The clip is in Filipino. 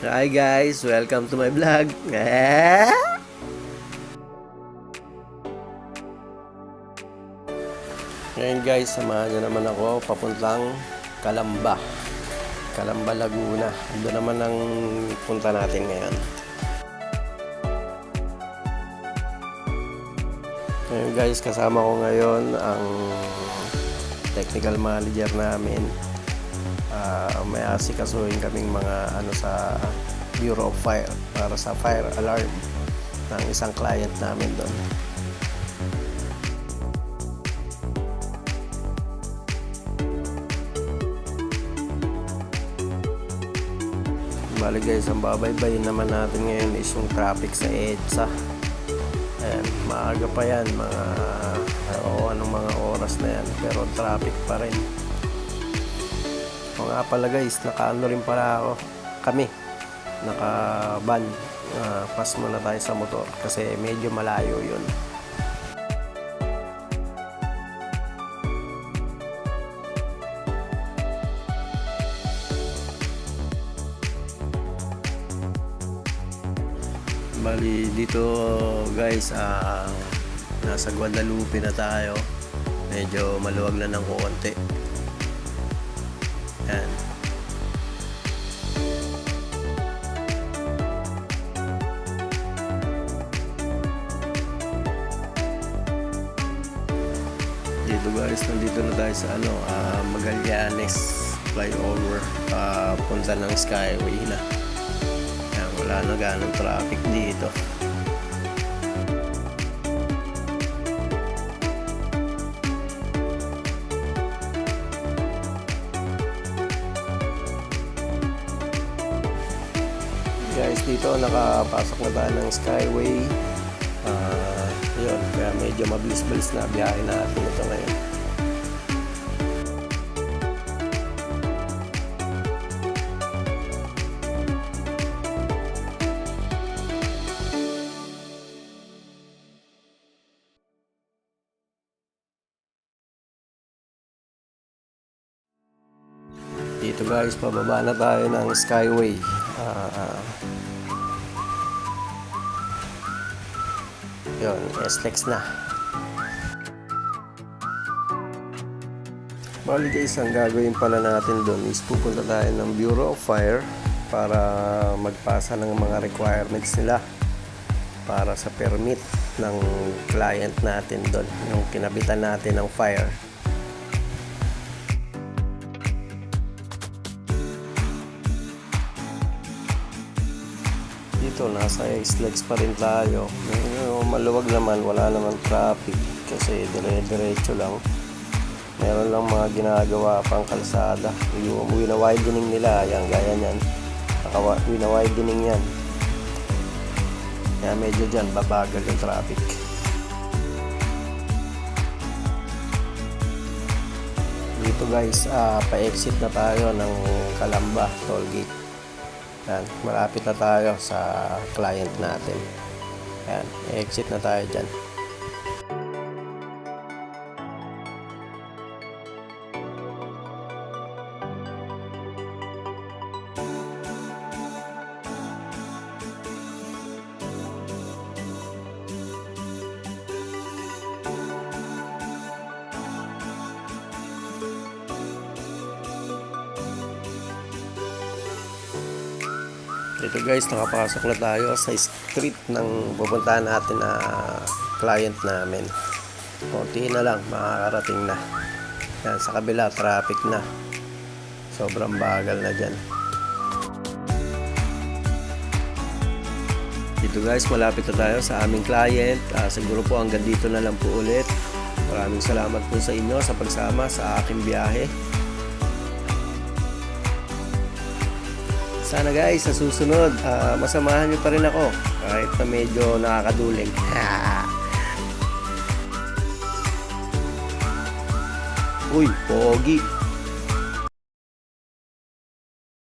Hi guys, welcome to my vlog. Ngayon guys, samahan nyo naman ako papuntang Calamba, Laguna. Doon naman ang punta natin ngayon. Ngayon guys, kasama ko ngayon ang technical manager namin. May asikasuhin kaming mga sa Bureau of Fire para sa fire alarm ng isang client namin doon. Bali guys, ang babaybayin naman natin ngayon is yung traffic sa EDSA. Ayan, maaga pa yan, anong mga oras na yan, pero traffic pa rin. O nga pala guys, naka-ano rin pala kami, naka-van. Pass muna tayo sa motor kasi medyo malayo yun. Bali dito guys, nasa Guadalupe na tayo. Medyo maluwag na ng konti. Yan. Dito guys, nandito na tayo sa Magallanes flyover, punta ng Skyway na. Yan, wala na ganong traffic dito. Guys, dito nakapasok na tayo ng Skyway. Yun, kaya medyo mabilis-bilis na biyahe natin ito ngayon. Dito guys, pababa na tayo ng Skyway. Yun, SLEX na. Bali guys, ang gagawin pala natin doon is pupunta tayo ng Bureau of Fire para magpasa ng mga requirements nila para sa permit ng client natin doon, yung kinabitan natin ng fire. Dito nasa SLEX pa rin tayo. Maluwag naman, wala naman traffic kasi dire-diretso lang. Meron lang mga ginagawa pang kalsada. Yung wina-widening nila, yan, gaya nyan, wina-widening yan. Kaya medyo dyan babagal yung traffic. Dito guys, pa-exit na tayo ng Calamba Tollgate. Yan, malapit na tayo sa client natin. Yan, exit na tayo dyan. Dito guys, nakapasok na tayo sa street ng pupuntahan natin na client namin. Konti na lang, makakarating na. Yan, sa kabila, traffic na. Sobrang bagal na dyan. Dito guys, malapit na tayo sa aming client. Siguro po hanggang dito na lang po ulit. Maraming salamat po sa inyo sa pagsama sa aking biyahe. Sana guys, sa susunod, masamahan nyo pa rin ako kahit na medyo nakakaduling. Uy, pogi!